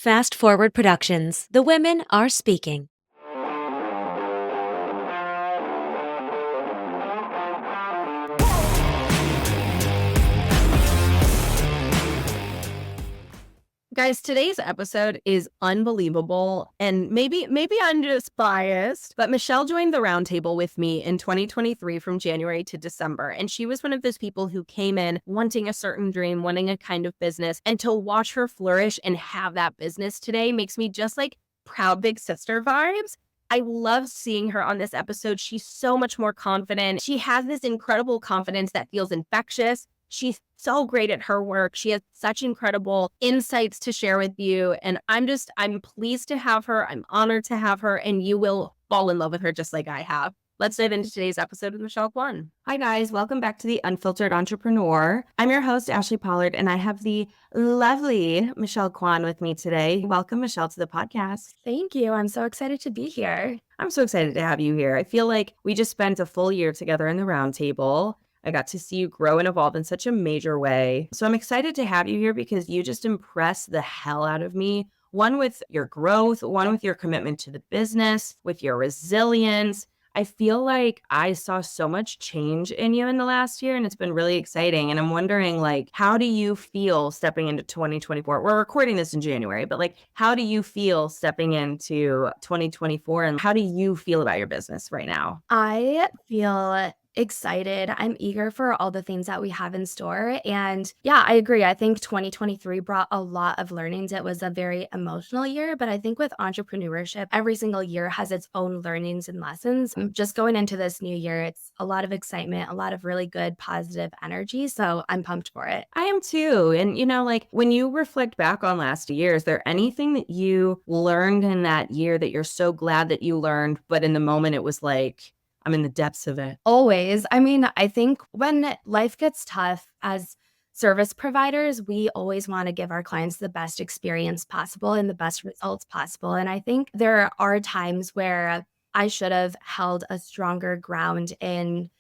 Fast Forward Productions. The women are speaking. Guys, today's episode is unbelievable, and maybe I'm just biased, but Michelle joined the roundtable with me in 2023 from January to December, and she was one of those people who came in wanting a certain dream, wanting a kind of business, and to watch her flourish and have that business today makes me just like proud big sister vibes. I love seeing her on this episode. She's so much more confident. She has this incredible confidence that feels infectious. She's so great at her work. She has such incredible insights to share with you. And I'm pleased to have her. I'm honored to have her. And you will fall in love with her just like I have. Let's dive into today's episode with Michelle Kwan. Hi, guys. Welcome back to the Unfiltered Entrepreneur. I'm your host, Ashley Pollard, and I have the lovely Michelle Kwan with me today. Welcome, Michelle, to the podcast. Thank you. I'm so excited to be here. I'm so excited to have you here. I feel like we just spent a full year together in the roundtable. I got to see you grow and evolve in such a major way. So I'm excited to have you here because you just impress the hell out of me. One with your growth, one with your commitment to the business, with your resilience. I feel like I saw so much change in you in the last year, and it's been really exciting. And I'm wondering, like, how do you feel stepping into 2024? We're recording this in January, but like, how do you feel stepping into 2024? And how do you feel about your business right now? I feel excited. I'm eager for all the things that we have in store. And yeah, I agree. I think 2023 brought a lot of learnings. It was a very emotional year, but I think with entrepreneurship, every single year has its own learnings and lessons. Just going into this new year, it's a lot of excitement, a lot of really good, positive energy. So I'm pumped for it. I am too. And, like when you reflect back on last year, is there anything that you learned in that year that you're so glad that you learned, but in the moment it was like, I'm in the depths of it? Always. I mean, I think when life gets tough as service providers, we always want to give our clients the best experience possible and the best results possible. And I think there are times where I should have held a stronger ground in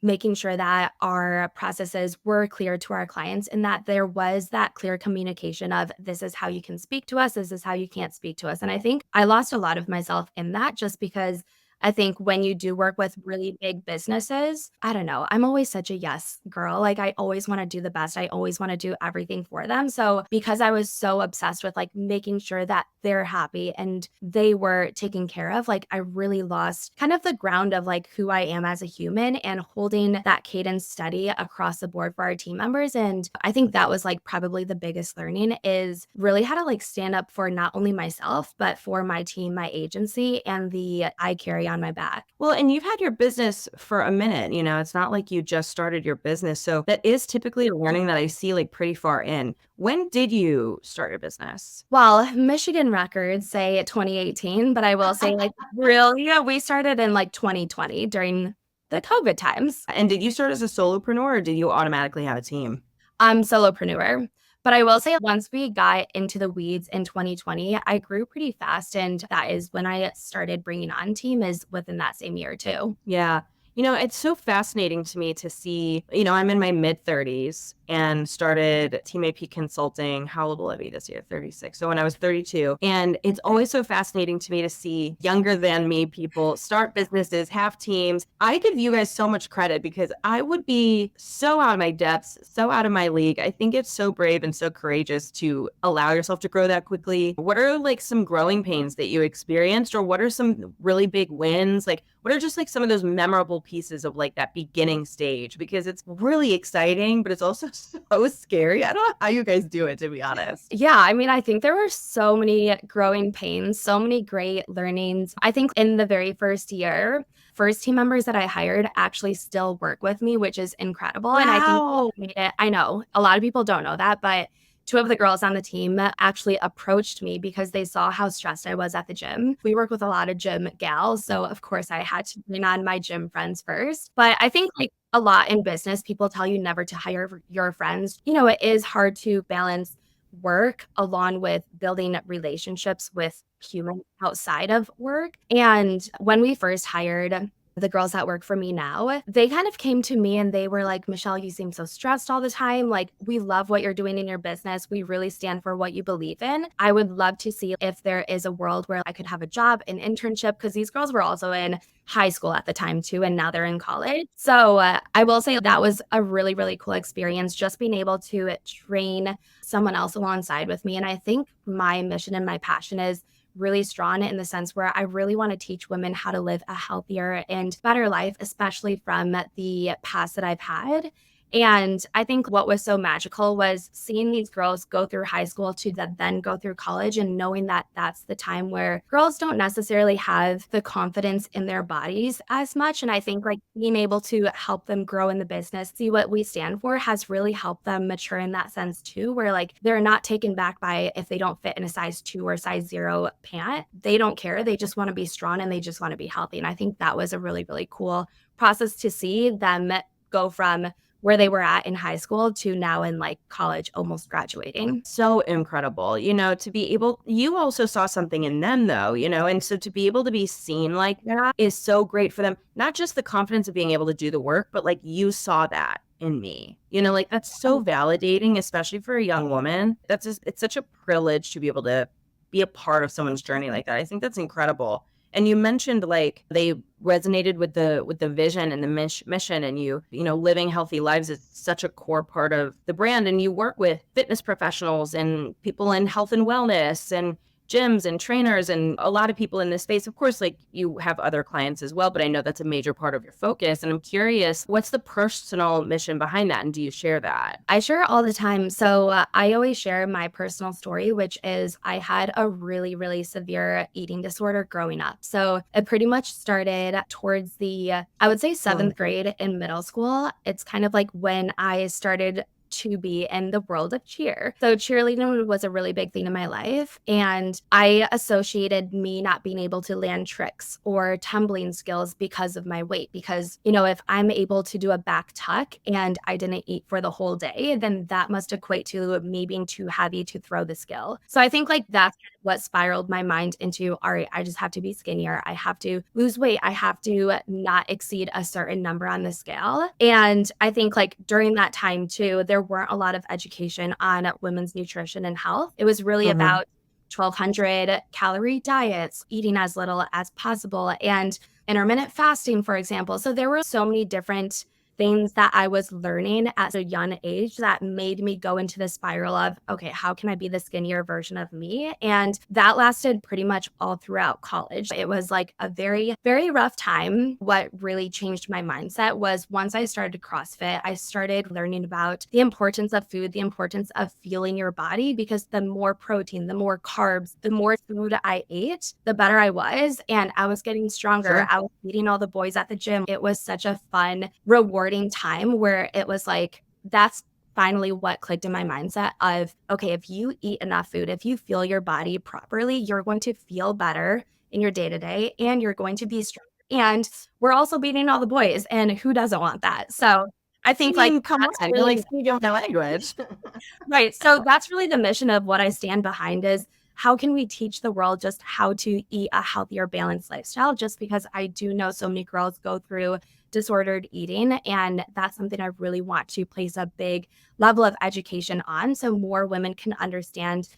making sure that our processes were clear to our clients and that there was that clear communication of this is how you can speak to us, this is how you can't speak to us. And I think I lost a lot of myself in that just because I think when you do work with really big businesses, I don't know, I'm always such a yes girl. Like I always want to do the best. I always want to do everything for them. So because I was so obsessed with like making sure that they're happy and they were taken care of, like I really lost kind of the ground of like who I am as a human and holding that cadence steady across the board for our team members. And I think that was like probably the biggest learning is really how to like stand up for not only myself, but for my team, my agency, and the I carry on my back. Well, and you've had your business for a minute, it's not like you just started your business. So that is typically a learning that I see like pretty far in. When did you start your business? Well, Michigan records say 2018, but I will say like really, yeah, we started in like 2020 during the COVID times. And did you start as a solopreneur or did you automatically have a team? I'm solopreneur. But I will say once we got into the weeds in 2020, I grew pretty fast. And that is when I started bringing on team is within that same year too. Yeah. It's so fascinating to me to see, I'm in my mid 30s and started Team AP Consulting. How old will I be this year? 36. So when I was 32. And it's always so fascinating to me to see younger than me people start businesses, have teams. I give you guys so much credit because I would be so out of my depths, so out of my league. I think it's so brave and so courageous to allow yourself to grow that quickly. What are like some growing pains that you experienced, or what are some really big wins? Like, what are just like some of those memorable pieces of like that beginning stage? Because it's really exciting, but it's also so scary. I don't know how you guys do it, to be honest. Yeah, I mean, I think there were so many growing pains, so many great learnings. I think in the very first year, first team members that I hired actually still work with me, which is incredible. Wow. And I think I know a lot of people don't know that, but two of the girls on the team actually approached me because they saw how stressed I was at the gym. We work with a lot of gym gals. So of course I had to bring on my gym friends first. But I think like a lot in business, people tell you never to hire your friends. It is hard to balance work along with building relationships with humans outside of work. And when we first hired the girls that work for me now, they kind of came to me and they were like, Michelle, you seem so stressed all the time. Like, we love what you're doing in your business. We really stand for what you believe in. I would love to see if there is a world where I could have a job, an internship, because these girls were also in high school at the time too, and now they're in college. So I will say that was a really, really cool experience, just being able to train someone else alongside with me. And I think my mission and my passion is really strong in the sense where I really want to teach women how to live a healthier and better life, especially from the past that I've had. And I think what was so magical was seeing these girls go through high school to then go through college, and knowing that that's the time where girls don't necessarily have the confidence in their bodies as much. And I think like being able to help them grow in the business, see what we stand for, has really helped them mature in that sense too, where like they're not taken back by if they don't fit in a size 2 or size 0 pant. They don't care. They just want to be strong and they just want to be healthy. And I think that was a really, really cool process to see them go from where they were at in high school to now in like college, almost graduating. So incredible, to be able, you also saw something in them though, and so to be able to be seen like that is so great for them. Not just the confidence of being able to do the work, but like you saw that in me, like that's so validating, especially for a young woman. It's such a privilege to be able to be a part of someone's journey like that. I think that's incredible. And you mentioned like they resonated with the vision and the mission, and living healthy lives is such a core part of the brand. And you work with fitness professionals and people in health and wellness and gyms and trainers and a lot of people in this space. Of course, like you have other clients as well, but I know that's a major part of your focus. And I'm curious, what's the personal mission behind that? And do you share that? I share all the time. So I always share my personal story, which is I had a really, really severe eating disorder growing up. So it pretty much started towards I would say 7th grade in middle school. It's kind of like when I started to be in the world of cheer. So cheerleading was a really big thing in my life. And I associated me not being able to land tricks or tumbling skills because of my weight. Because, if I'm able to do a back tuck and I didn't eat for the whole day, then that must equate to me being too heavy to throw the skill. So I think like that's what spiraled my mind into, all right, I just have to be skinnier. I have to lose weight. I have to not exceed a certain number on the scale. And I think like during that time too, there weren't a lot of education on women's nutrition and health. It was really about 1,200 calorie diets, eating as little as possible, and intermittent fasting, for example. So there were so many different things that I was learning at a young age that made me go into the spiral of, okay, how can I be the skinnier version of me? And that lasted pretty much all throughout college. It was like a very, very rough time. What really changed my mindset was once I started CrossFit, I started learning about the importance of food, the importance of fueling your body, because the more protein, the more carbs, the more food I ate, the better I was. And I was getting stronger. Sure. I was beating all the boys at the gym. It was such a fun, rewarding time where it was like, that's finally what clicked in my mindset of, okay, if you eat enough food, if you fuel your body properly, you're going to feel better in your day to day and you're going to be stronger. And we're also beating all the boys, and who doesn't want that? So I think Come on, really, you're like speaking the language. right. So that's really the mission of what I stand behind is, how can we teach the world just how to eat a healthier, balanced lifestyle? Just because I do know so many girls go through disordered eating, and that's something I really want to place a big level of education on, so more women can understand,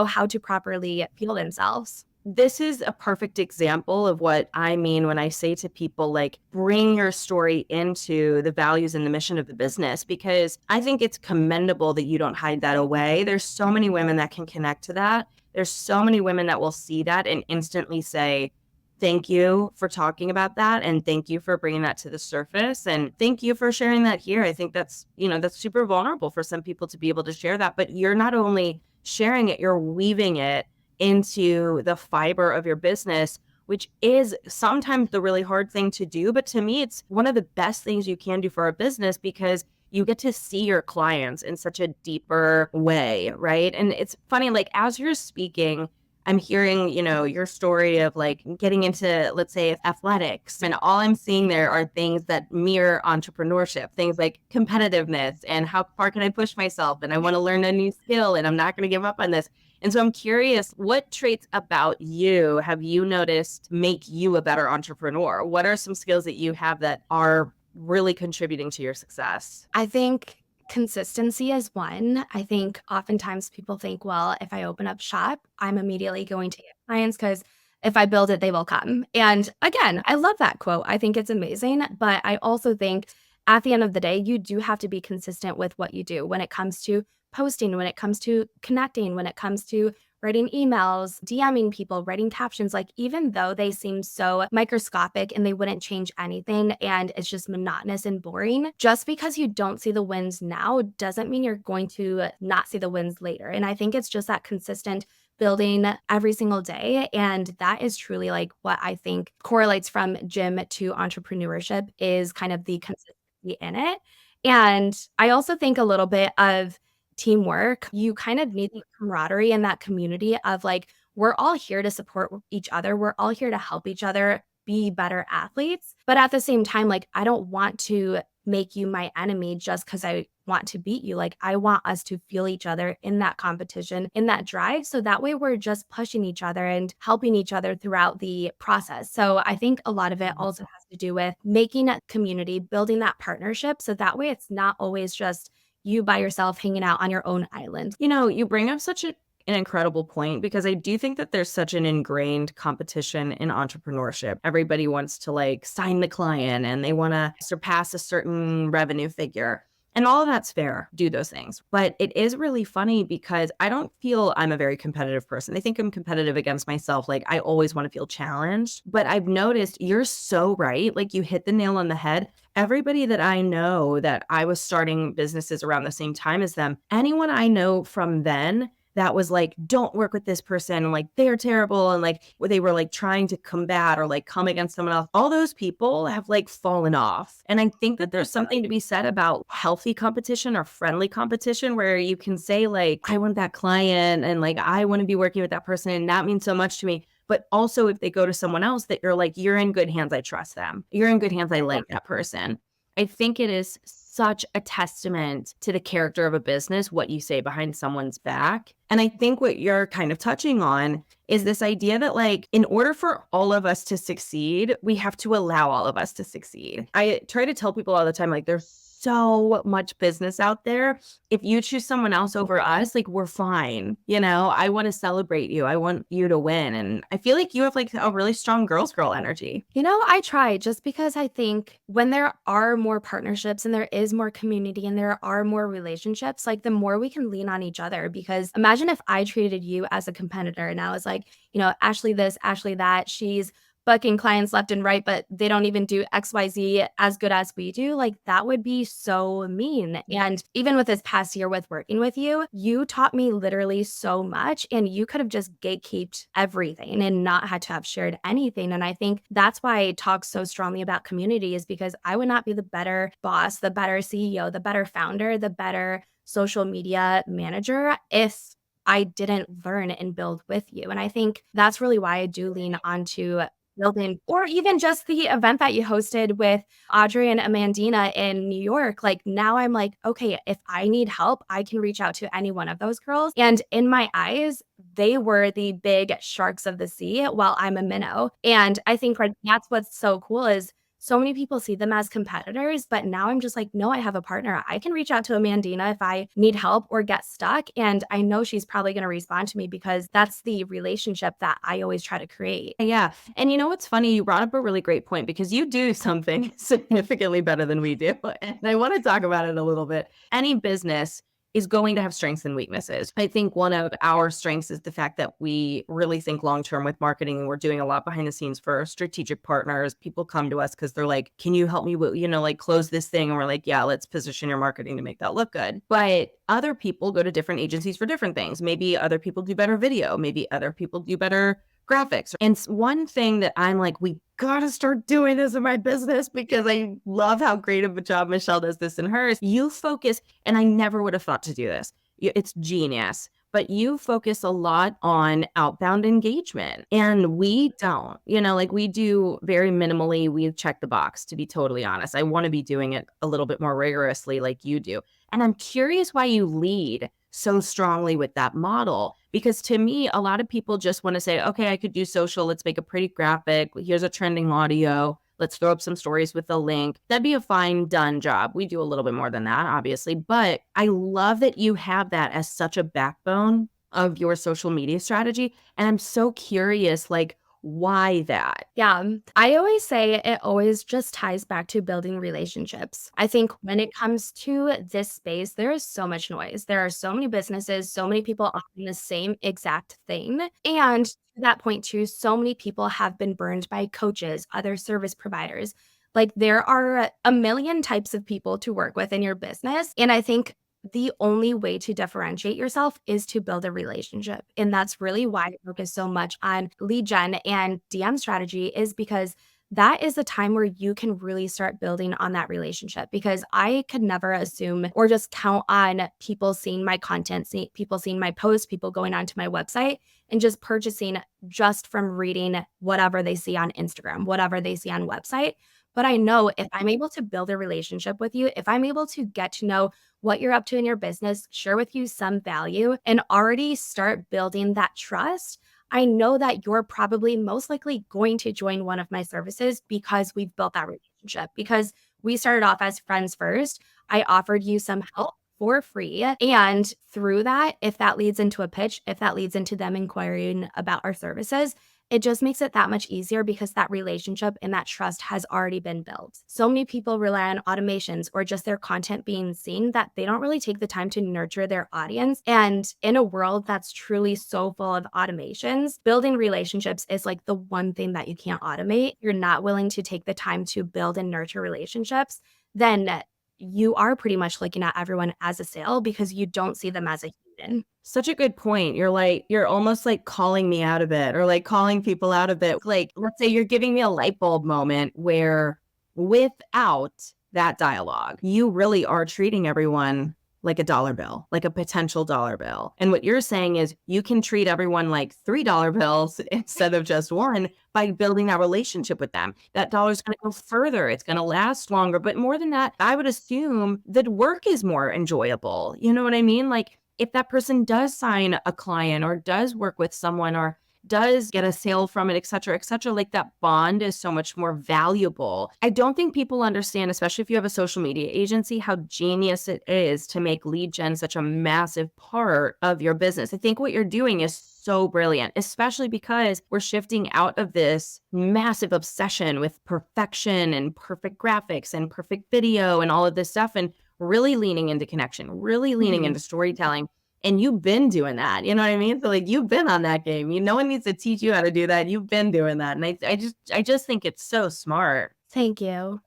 how to properly fuel themselves. This is a perfect example of what I mean when I say to people, like, bring your story into the values and the mission of the business, because I think it's commendable that you don't hide that away. There's so many women that can connect to that. There's so many women that will see that and instantly say, thank you for talking about that. And thank you for bringing that to the surface. And thank you for sharing that here. I think that's super vulnerable for some people to be able to share that, but you're not only sharing it, you're weaving it into the fiber of your business, which is sometimes the really hard thing to do. But to me, it's one of the best things you can do for a business, because you get to see your clients in such a deeper way, right? And it's funny, like as you're speaking, I'm hearing, your story of like getting into, let's say, athletics. And all I'm seeing there are things that mirror entrepreneurship, things like competitiveness and how far can I push myself? And I want to learn a new skill and I'm not going to give up on this. And so I'm curious, what traits about you have you noticed make you a better entrepreneur? What are some skills that you have that are really contributing to your success? I think consistency is one. I think oftentimes people think, well, if I open up shop, I'm immediately going to get clients because if I build it, they will come. And again, I love that quote. I think it's amazing. But I also think at the end of the day, you do have to be consistent with what you do when it comes to posting, when it comes to connecting, when it comes to writing emails, DMing people, writing captions, like even though they seem so microscopic and they wouldn't change anything and it's just monotonous and boring, just because you don't see the wins now doesn't mean you're going to not see the wins later. And I think it's just that consistent building every single day. And that is truly like what I think correlates from gym to entrepreneurship is kind of the consistency in it. And I also think a little bit of teamwork. You kind of need the camaraderie and that community of like, we're all here to support each other. We're all here to help each other be better athletes. But at the same time, like, I don't want to make you my enemy just because I want to beat you. Like, I want us to feel each other in that competition, in that drive. So that way we're just pushing each other and helping each other throughout the process. So I think a lot of it also has to do with making a community, building that partnership. So that way it's not always just you by yourself hanging out on your own island. You know, you bring up such an incredible point because I do think that there's such an ingrained competition in entrepreneurship. Everybody wants to like sign the client and they want to surpass a certain revenue figure. And all of that's fair, do those things. But it is really funny because I don't feel I'm a very competitive person. I think I'm competitive against myself. Like I always want to feel challenged. But I've noticed you're so right. Like you hit the nail on the head. Everybody that I know that I was starting businesses around the same time as them, anyone I know from then that was like, don't work with this person, like they're terrible, and like they were like trying to combat or like come against someone else. All those people have like fallen off. And I think that there's something to be said about healthy competition or friendly competition where you can say like, I want that client and like, I want to be working with that person and that means so much to me. But also if they go to someone else that you're like, you're in good hands, I trust them. You're in good hands, I like that person. I think it is such a testament to the character of a business, what you say behind someone's back. And I think what you're kind of touching on is this idea that like, in order for all of us to succeed, we have to allow all of us to succeed. I try to tell people all the time, like there's so much business out there. If you choose someone else over us, like we're fine. You know, I want to celebrate you. I want you to win. And I feel like you have like a really strong girls girl energy. You know, I try just because I think when there are more partnerships and there is more community and there are more relationships, like the more we can lean on each other. Because imagine if I treated you as a competitor and I was like, you know, Ashley this, Ashley that, she's booking clients left and right, but they don't even do XYZ as good as we do. Like that would be so mean. And even with this past year with working with you, you taught me literally so much and you could have just gatekeeped everything and not had to have shared anything. And I think that's why I talk so strongly about community is because I would not be the better boss, the better CEO, the better founder, the better social media manager if I didn't learn and build with you. And I think that's really why I do lean onto building, or even just the event that you hosted with Audrey and Amandina in New York. Like now I'm like, okay, if I need help, I can reach out to any one of those girls. And in my eyes, they were the big sharks of the sea while I'm a minnow. And I think that's what's so cool is so many people see them as competitors, but now I'm just like, no, I have a partner. I can reach out to Amandina if I need help or get stuck. And I know she's probably going to respond to me because that's the relationship that I always try to create. Yeah. And you know what's funny? You brought up a really great point because you do something significantly better than we do. And I want to talk about it a little bit. Any business is going to have strengths and weaknesses. I think one of our strengths is the fact that we really think long-term with marketing. We're doing a lot behind the scenes for strategic partners. People come to us because they're like, can you help me with, you know, like close this thing? And we're like, yeah, let's position your marketing to make that look good. But other people go to different agencies for different things. Maybe other people do better video. Maybe other people do better graphics. And one thing that I'm like, we gotta start doing this in my business because I love how great of a job Michelle does this in hers. You focus, and I never would have thought to do this. It's genius. But you focus a lot on outbound engagement and we don't, you know, like we do very minimally. We check the box, to be totally honest. I want to be doing it a little bit more rigorously like you do. And I'm curious why you lead so strongly with that model. Because to me, a lot of people just want to say, okay, I could do social. Let's make a pretty graphic. Here's a trending audio. Let's throw up some stories with a link. That'd be a fine done job. We do a little bit more than that, obviously. But I love that you have that as such a backbone of your social media strategy. And I'm so curious, like, why that? Yeah, I always say it always just ties back to building relationships. I think when it comes to this space, there is so much noise. There are so many businesses, so many people offering the same exact thing. And to that point, too, so many people have been burned by coaches, other service providers. Like there are a million types of people to work with in your business. And I think the only way to differentiate yourself is to build a relationship. And that's really why I focus so much on lead gen and DM strategy is because that is the time where you can really start building on that relationship because I could never assume or just count on people seeing my content, people seeing my posts, people going onto my website and just purchasing just from reading whatever they see on Instagram, whatever they see on website. But I know if I'm able to build a relationship with you, if I'm able to get to know what you're up to in your business, share with you some value, and already start building that trust, I know that you're probably most likely going to join one of my services because we've built that relationship. Because we started off as friends first. I offered you some help for free. And through that, if that leads into a pitch, if that leads into them inquiring about our services, it just makes it that much easier because that relationship and that trust has already been built. So many people rely on automations or just their content being seen that they don't really take the time to nurture their audience. And in a world that's truly so full of automations, building relationships is like the one thing that you can't automate. You're not willing to take the time to build and nurture relationships, then you are pretty much looking at everyone as a sale because you don't see them as a human. Such a good point. You're almost like calling me out of it or like calling people out of it. Like, let's say you're giving me a light bulb moment where without that dialogue, you really are treating everyone like a dollar bill, like a potential dollar bill. And what you're saying is you can treat everyone like $3 bills instead of just one by building that relationship with them. That dollar's going to go further. It's going to last longer. But more than that, I would assume that work is more enjoyable. You know what I mean? Like if that person does sign a client or does work with someone or does get a sale from it, et cetera, like that bond is so much more valuable. I don't think people understand, especially if you have a social media agency, how genius it is to make lead gen such a massive part of your business. I think what you're doing is so brilliant, especially because we're shifting out of this massive obsession with perfection and perfect graphics and perfect video and all of this stuff and really leaning into connection, really leaning into storytelling. And you've been doing that. You know what I mean? So like you've been on that game. No one needs to teach you how to do that. You've been doing that. And I just think it's so smart. Thank you.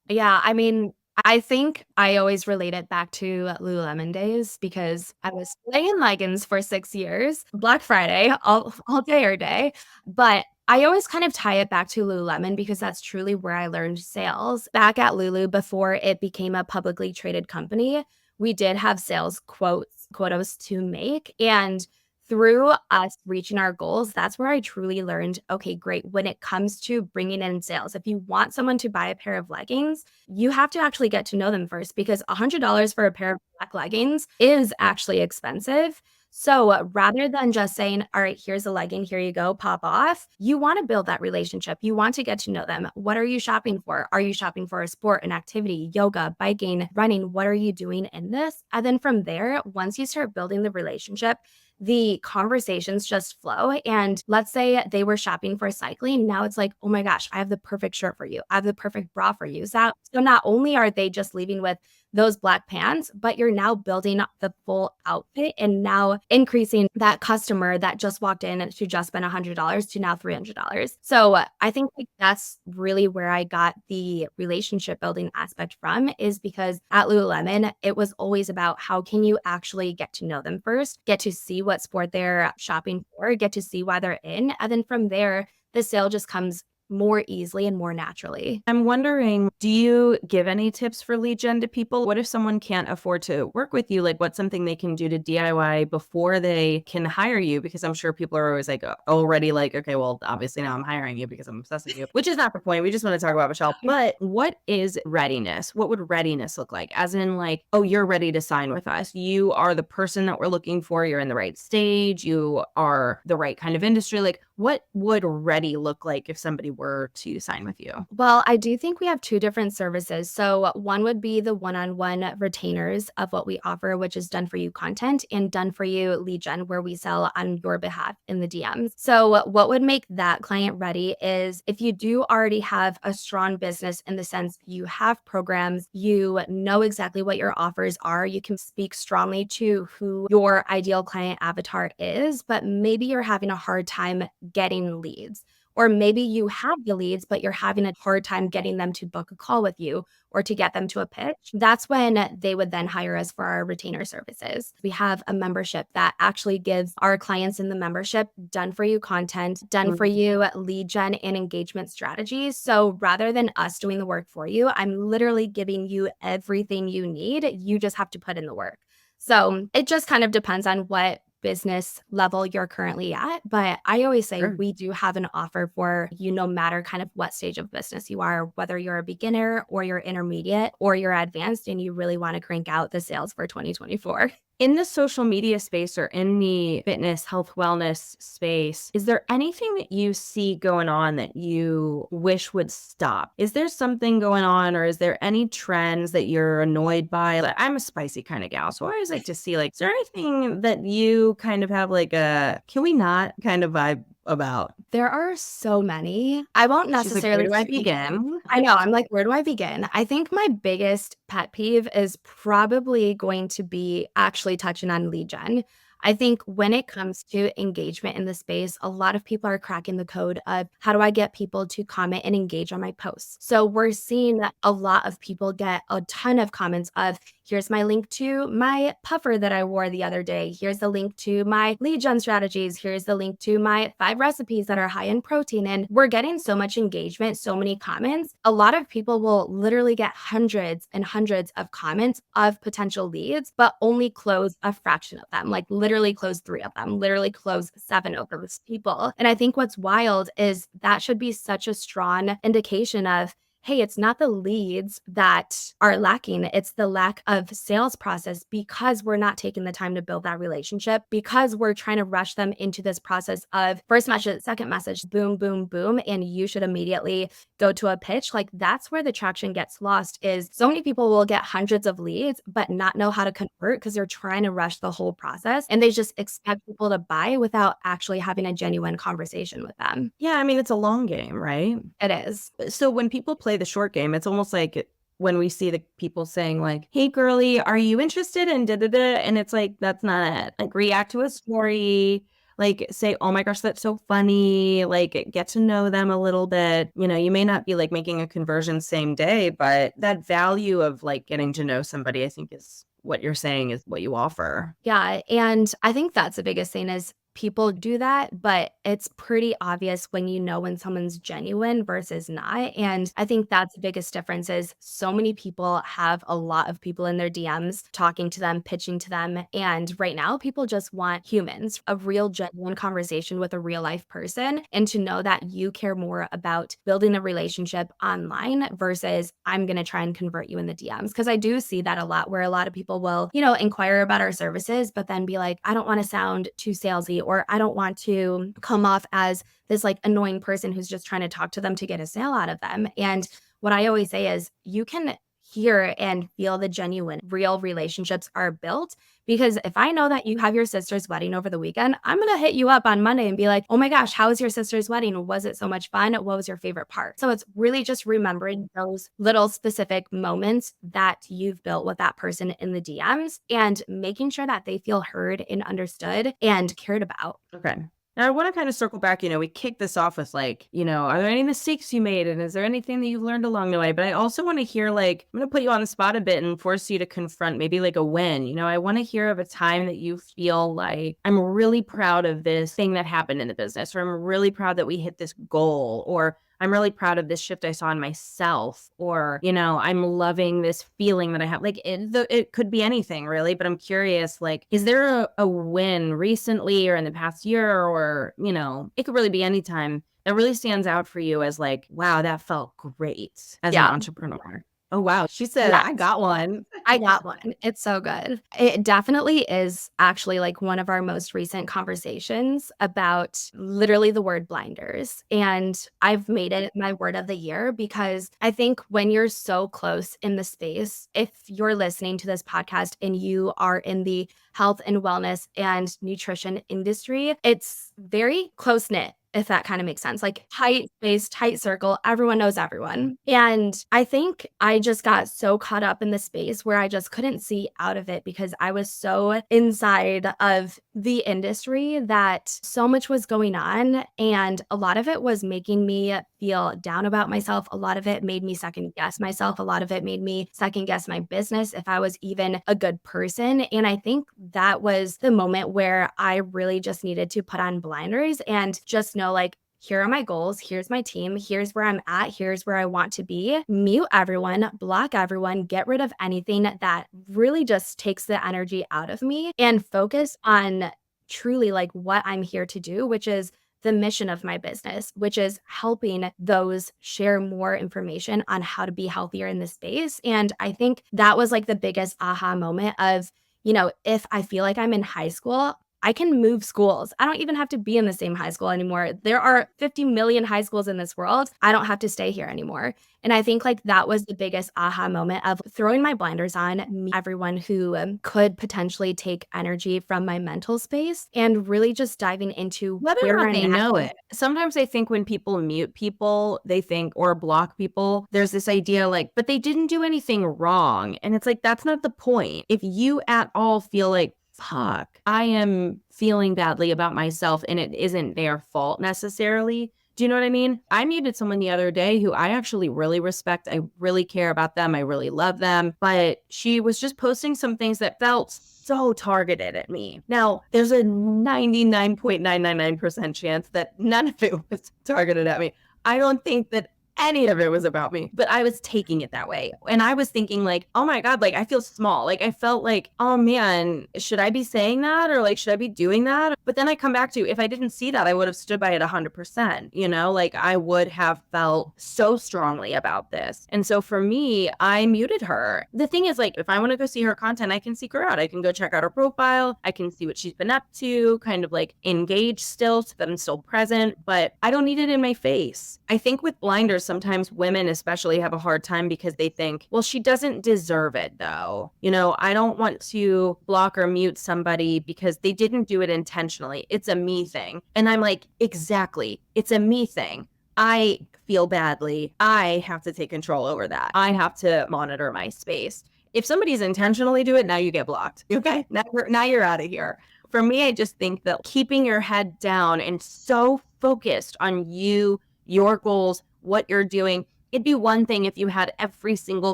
Yeah, I mean, I think I always relate it back to Lululemon days because I was playing leggings for 6 years, Black Friday, all day or day. But I always kind of tie it back to Lululemon because that's truly where I learned sales. Back at Lulu, before it became a publicly traded company, we did have sales quotas to make. And through us reaching our goals, that's where I truly learned, okay, great. When it comes to bringing in sales, if you want someone to buy a pair of leggings, you have to actually get to know them first because $100 for a pair of black leggings is actually expensive. So rather than just saying, all right, here's a legging, here you go, pop off, you want to build that relationship. You want to get to know them. What are you shopping for? Are you shopping for a sport, an activity, yoga, biking, running? What are you doing in this? And then from there, once you start building the relationship, the conversations just flow. And let's say they were shopping for cycling. Now it's like, oh my gosh, I have the perfect shirt for you. I have the perfect bra for you. So not only are they just leaving with those black pants, but you're now building up the full outfit and now increasing that customer that just walked in to just spend $100 to now $300. So I think like that's really where I got the relationship building aspect from is because at Lululemon, it was always about how can you actually get to know them first, get to see what sport they're shopping for, get to see why they're in. And then from there, the sale just comes more easily and more naturally. I'm wondering, do you give any tips for lead gen to people? What if someone can't afford to work with you? Like, what's something they can do to DIY before they can hire you? Because I'm sure people are always like, already like, okay, well, obviously now I'm hiring you because I'm obsessed with you, which is not the point. We just want to talk about Michelle. But what is readiness? What would readiness look like? As in, like, oh, you're ready to sign with us. You are the person that we're looking for. You're in the right stage. You are the right kind of industry. Like, what would ready look like if somebody were to sign with you? Well, I do think we have two different services. So, one would be the one-on-one retainers of what we offer, which is done for you content, and done for you lead gen, where we sell on your behalf in the DMs. So, what would make that client ready is if you do already have a strong business in the sense you have programs, you know exactly what your offers are, you can speak strongly to who your ideal client avatar is, but maybe you're having a hard time getting leads. Or maybe you have the leads, but you're having a hard time getting them to book a call with you or to get them to a pitch. That's when they would then hire us for our retainer services. We have a membership that actually gives our clients in the membership done for you content, done for you lead gen and engagement strategies. So rather than us doing the work for you, I'm literally giving you everything you need. You just have to put in the work. So it just kind of depends on what business level you're currently at. But I always say Sure. we do have an offer for you no matter kind of what stage of business you are, whether you're a beginner or you're intermediate or you're advanced and you really want to crank out the sales for 2024. In the social media space or in the fitness, health, wellness space, is there anything that you see going on that you wish would stop? Is there something going on, or is there any trends that you're annoyed by? Like, I'm a spicy kind of gal, so I always like to see, like, is there anything that you kind of have like a can we not kind of vibe about? There are so many. I won't She's like, where necessarily do I speak. begin? I know. I'm like, where do I begin? I think my biggest pet peeve is probably going to be actually touching on lead gen. I think when it comes to engagement in the space, a lot of people are cracking the code of how do I get people to comment and engage on my posts? So we're seeing that a lot of people get a ton of comments of, here's my link to my puffer that I wore the other day. Here's the link to my lead gen strategies. Here's the link to my 5 recipes that are high in protein. And we're getting so much engagement, so many comments. A lot of people will literally get hundreds and hundreds of comments of potential leads, but only close a fraction of them, like literally close 3 of them, literally close 7 of those people. And I think what's wild is that should be such a strong indication of, hey, it's not the leads that are lacking. It's the lack of sales process because we're not taking the time to build that relationship, because we're trying to rush them into this process of first message, second message, boom, boom, boom. And you should immediately go to a pitch. Like that's where the traction gets lost is so many people will get hundreds of leads, but not know how to convert because they're trying to rush the whole process. And they just expect people to buy without actually having a genuine conversation with them. Yeah, I mean, it's a long game, right? It is. So when people play the short game, it's almost like when we see the people saying like, "Hey, girly, are you interested in da da da?" And it's like, that's not it. Like, react to a story. Like, say, "Oh my gosh, that's so funny." Like, get to know them a little bit. You know, you may not be like making a conversion same day, but that value of like getting to know somebody, I think, is what you're saying is what you offer. Yeah, and I think that's the biggest thing is people do that, but it's pretty obvious when you know when someone's genuine versus not. And I think that's the biggest difference is so many people have a lot of people in their DMs talking to them, pitching to them. And right now, people just want humans, a real genuine conversation with a real life person, and to know that you care more about building a relationship online versus I'm going to try and convert you in the DMs. Because I do see that a lot where a lot of people will, inquire about our services, but then be like, I don't want to sound too salesy, or I don't want to come off as this like annoying person who's just trying to talk to them to get a sale out of them. And what I always say is you can hear and feel the genuine, real relationships are built. Because if I know that you have your sister's wedding over the weekend, I'm going to hit you up on Monday and be like, oh my gosh, how was your sister's wedding? Was it so much fun? What was your favorite part? So it's really just remembering those little specific moments that you've built with that person in the DMs and making sure that they feel heard and understood and cared about. Okay. Now, I want to kind of circle back. We kicked this off with like, are there any mistakes you made? And is there anything that you've learned along the way? But I also want to hear like, I'm going to put you on the spot a bit and force you to confront maybe like a win. I want to hear of a time that you feel like I'm really proud of this thing that happened in the business, or I'm really proud that we hit this goal, or I'm really proud of this shift I saw in myself, or, I'm loving this feeling that I have. Like it could be anything really, but I'm curious, like, is there a win recently or in the past year, or, it could really be anytime that really stands out for you as like, wow, that felt great as an Yeah. entrepreneur? Oh, wow. She said, Yes. I got one. I got one. It's so good. It definitely is actually like one of our most recent conversations about literally the word blinders. And I've made it my word of the year because I think when you're so close in the space, if you're listening to this podcast and you are in the health and wellness and nutrition industry, it's very close knit, if that kind of makes sense. Like tight space, tight circle, everyone knows everyone. And I think I just got so caught up in the space where I just couldn't see out of it because I was so inside of the industry that so much was going on. And a lot of it was making me feel down about myself. A lot of it made me second guess myself. A lot of it made me second guess my business, if I was even a good person. And I think that was the moment where I really just needed to put on blinders and just know, like, here are my goals. Here's my team. Here's where I'm at. Here's where I want to be. Mute everyone, block everyone, get rid of anything that really just takes the energy out of me and focus on truly like what I'm here to do, which is the mission of my business, which is helping those share more information on how to be healthier in this space. And I think that was like the biggest aha moment of, if I feel like I'm in high school, I can move schools. I don't even have to be in the same high school anymore. There are 50 million high schools in this world. I don't have to stay here anymore. And I think like that was the biggest aha moment of throwing my blinders on everyone who could potentially take energy from my mental space and really just diving into Whether where or not I'm they at. know it. Sometimes I think when people mute people, they think, or block people, there's this idea like, but they didn't do anything wrong. And it's like, that's not the point. If you at all feel like, fuck, I am feeling badly about myself and it isn't their fault necessarily. Do you know what I mean? I muted someone the other day who I actually really respect. I really care about them. I really love them. But she was just posting some things that felt so targeted at me. Now, there's a 99.999% chance that none of it was targeted at me. I don't think that any of it was about me, but I was taking it that way. And I was thinking like, oh my God, like I feel small. Like I felt like, oh man, should I be saying that? Or like, should I be doing that? But then I come back to, if I didn't see that, I would have stood by it 100%, like I would have felt so strongly about this. And so for me, I muted her. The thing is like, if I want to go see her content, I can seek her out. I can go check out her profile. I can see what she's been up to, kind of like engage still so that I'm still present, but I don't need it in my face. I think with blinders, sometimes women especially have a hard time because they think, well, she doesn't deserve it though. I don't want to block or mute somebody because they didn't do it intentionally. It's a me thing. And I'm like, exactly. It's a me thing. I feel badly. I have to take control over that. I have to monitor my space. If somebody's intentionally do it, now you get blocked. Okay. Now you're out of here. For me, I just think that keeping your head down and so focused on you, your goals, what you're doing. It'd be one thing if you had every single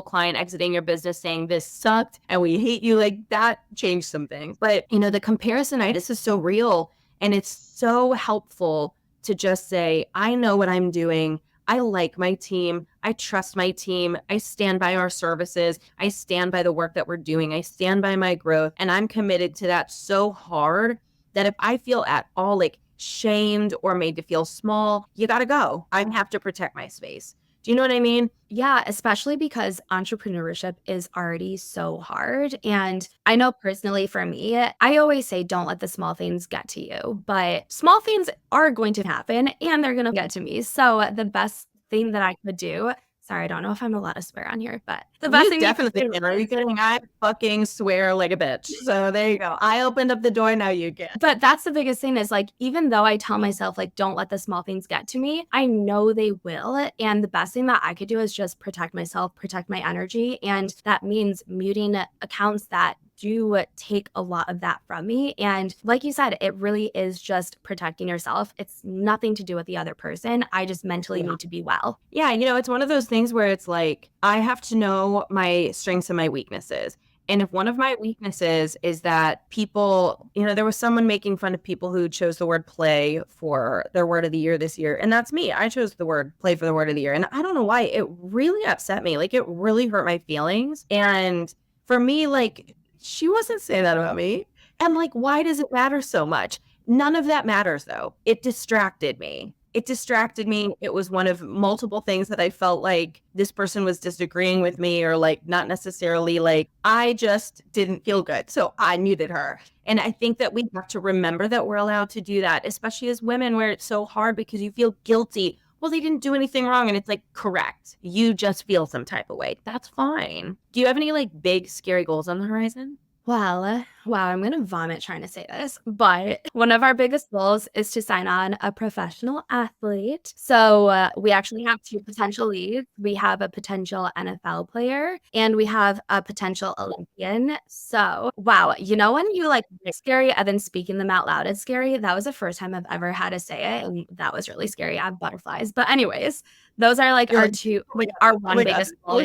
client exiting your business saying this sucked and we hate you, like that changed some things. But the comparisonitis is so real, and it's so helpful to just say, I know what I'm doing. I like my team. I trust my team. I stand by our services. I stand by the work that we're doing. I stand by my growth, and I'm committed to that so hard that if I feel at all like shamed or made to feel small, you got to go. I have to protect my space. Do you know what I mean? Yeah, especially because entrepreneurship is already so hard. And I know personally for me, I always say, don't let the small things get to you. But small things are going to happen and they're going to get to me. So the best thing that I could do, sorry, I don't know if I'm allowed to swear on here, but the best thing definitely can. Are you kidding? I fucking swear like a bitch. So there you go. I opened up the door. Now you get. But that's the biggest thing is like, even though I tell myself like, don't let the small things get to me, I know they will. And the best thing that I could do is just protect myself, protect my energy. And that means muting accounts that do take a lot of that from me. And like you said, it really is just protecting yourself. It's nothing to do with the other person. I just mentally need to be well. Yeah. It's one of those things where it's like, I have to know my strengths and my weaknesses. And if one of my weaknesses is that people, there was someone making fun of people who chose the word play for their word of the year this year. And that's me. I chose the word play for the word of the year. And I don't know why. It really upset me. Like, it really hurt my feelings. And for me, like, she wasn't saying that about me. And like, why does it matter so much? None of that matters, though. It distracted me. It was one of multiple things that I felt like this person was disagreeing with me, or like not necessarily, like, I just didn't feel good. So I muted her. And I think that we have to remember that we're allowed to do that, especially as women, where it's so hard because you feel guilty. Well, they didn't do anything wrong. And it's like, correct. You just feel some type of way. That's fine. Do you have any like big, scary goals on the horizon? Well, wow, I'm going to vomit trying to say this, but one of our biggest goals is to sign on a professional athlete. So we actually have two potential leads. We have a potential NFL player and we have a potential Olympian. So, wow, when you like, it's scary and then speaking them out loud is scary. That was the first time I've ever had to say it. And that was really scary. I have butterflies. But anyways, those are like our two, like our one biggest goal.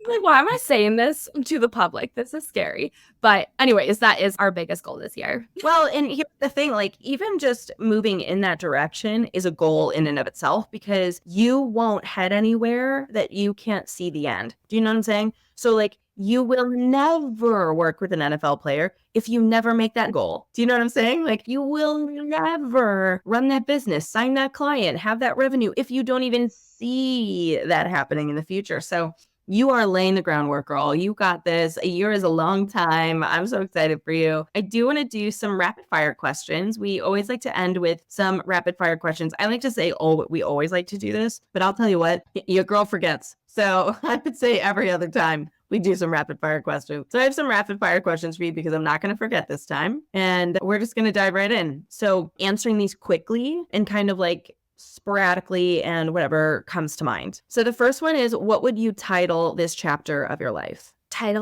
Like, why am I saying this to the public? This is scary. But anyways, that is our biggest goal this year. Well, and here's the thing, like, even just moving in that direction is a goal in and of itself, because you won't head anywhere that you can't see the end. Do you know what I'm saying? So like, you will never work with an NFL player if you never make that goal. Do you know what I'm saying? Like, you will never run that business, sign that client, have that revenue if you don't even see that happening in the future. So you are laying the groundwork, girl. You got this. A year is a long time. I'm so excited for you. I do want to do some rapid fire questions. We always like to end with some rapid fire questions. I like to say, we always like to do this, but I'll tell you what, your girl forgets. So I would say every other time we do some rapid fire questions. So I have some rapid fire questions for you because I'm not going to forget this time. And we're just going to dive right in. So answering these quickly and kind of like sporadically and whatever comes to mind. So the first one is, what would you title this chapter of your life? I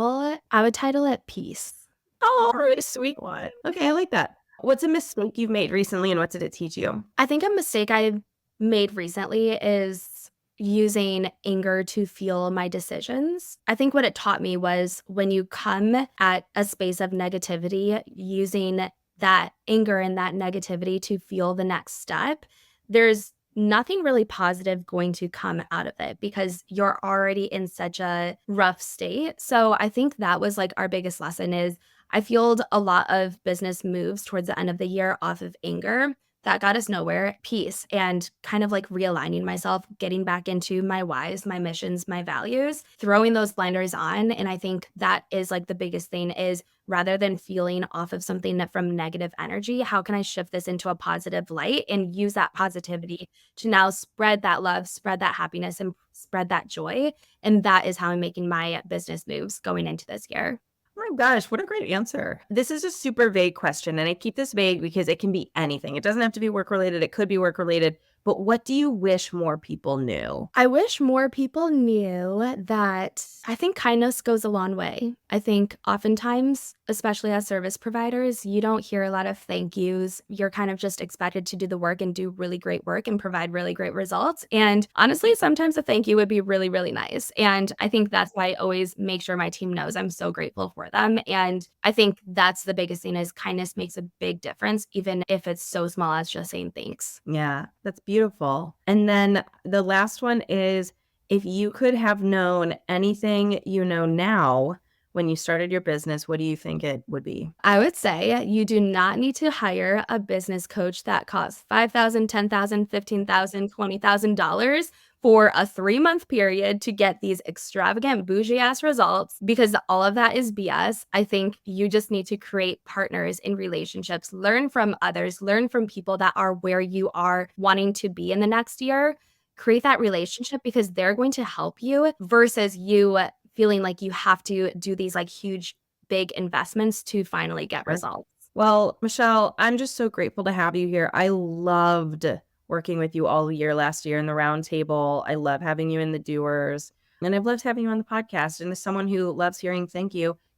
would title it Peace. Oh, really sweet one. Okay, I like that. What's a mistake you've made recently and what did it teach you? I think a mistake I made recently is using anger to fuel my decisions. I think what it taught me was when you come at a space of negativity, using that anger and that negativity to fuel the next step, there's nothing really positive going to come out of it because you're already in such a rough state. So I think that was like our biggest lesson is I fueled a lot of business moves towards the end of the year off of anger. That got us nowhere, peace, and kind of like realigning myself, getting back into my whys, my missions, my values, throwing those blinders on. And I think that is like the biggest thing is rather than feeling off of something from negative energy, how can I shift this into a positive light and use that positivity to now spread that love, spread that happiness, and spread that joy. And that is how I'm making my business moves going into this year. Oh my gosh, what a great answer. This is a super vague question, and I keep this vague because it can be anything. It doesn't have to be work related. It could be work related. But what do you wish more people knew? I wish more people knew that I think kindness goes a long way. I think oftentimes, especially as service providers, you don't hear a lot of thank yous. You're kind of just expected to do the work and do really great work and provide really great results. And honestly, sometimes a thank you would be really, really nice. And I think that's why I always make sure my team knows I'm so grateful for them. And I think that's the biggest thing is kindness makes a big difference, even if it's so small as just saying thanks. Yeah, that's beautiful. And then the last one is, if you could have known anything you know now when you started your business, what do you think it would be? I would say you do not need to hire a business coach that costs $5,000, $10,000, $15,000, $20,000 for a 3-month period to get these extravagant bougie ass results, because all of that is BS. I think you just need to create partners in relationships, learn from others, learn from people that are where you are wanting to be in the next year. Create that relationship because they're going to help you versus you feeling like you have to do these like huge, big investments to finally get results. Well, Michelle, I'm just so grateful to have you here. I loved working with you all year last year in the roundtable. I love having you in the doers. And I've loved having you on the podcast. And as someone who loves hearing thank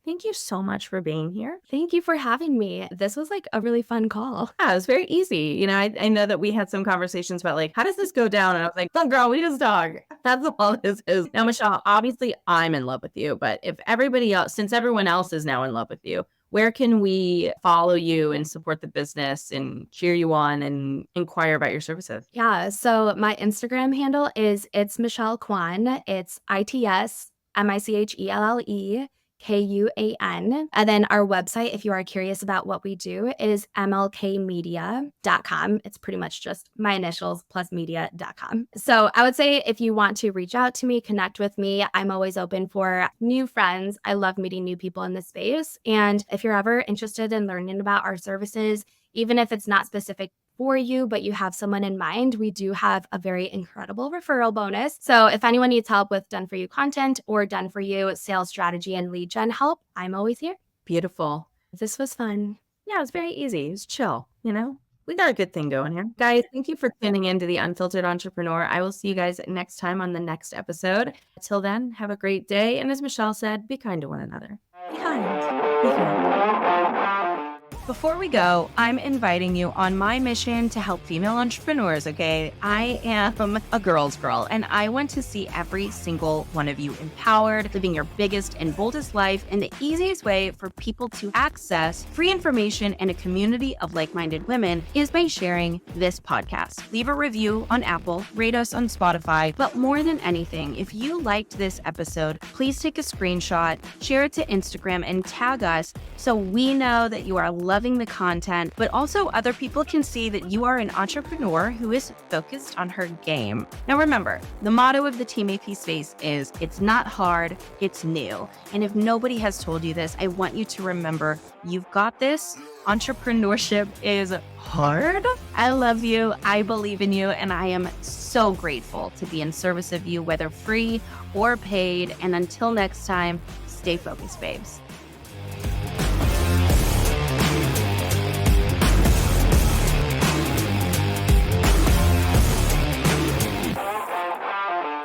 Thank you so much for being here. Thank you for having me. This was like a really fun call. Yeah, it was very easy. I know that we had some conversations about like, how does this go down? And I was like, oh, girl, we just talk. That's all this is. Now, Michelle, obviously I'm in love with you, but if everybody else, since everyone else is now in love with you, where can we follow you and support the business and cheer you on and inquire about your services? Yeah. So my Instagram handle is It's Michelle Kwan. It's ITSMICHELLE KUAN. And then our website, if you are curious about what we do, is mlkmedia.com. It's pretty much just my initials plus media.com. So I would say if you want to reach out to me, connect with me, I'm always open for new friends. I love meeting new people in this space. And if you're ever interested in learning about our services, even if it's not specific for you, but you have someone in mind, we do have a very incredible referral bonus. So if anyone needs help with done for you content or done for you sales strategy and lead gen help, I'm always here. Beautiful. This was fun. Yeah, it was very easy. It was chill, We got a good thing going here. Guys, thank you for tuning in to The Unfiltered Entrepreneur. I will see you guys next time on the next episode. Till then, have a great day. And as Michelle said, be kind to one another. Be kind. Be kind. Before we go, I'm inviting you on my mission to help female entrepreneurs, okay? I am a girl's girl, and I want to see every single one of you empowered, living your biggest and boldest life. And the easiest way for people to access free information and a community of like-minded women is by sharing this podcast. Leave a review on Apple, rate us on Spotify, but more than anything, if you liked this episode, please take a screenshot, share it to Instagram, and tag us so we know that you are loving the content, but also other people can see that you are an entrepreneur who is focused on her game. Now remember, the motto of the Team AP space is, it's not hard, it's new. And if nobody has told you this, I want you to remember, you've got this. Entrepreneurship is hard. I love you, I believe in you, and I am so grateful to be in service of you, whether free or paid. And until next time, stay focused, babes.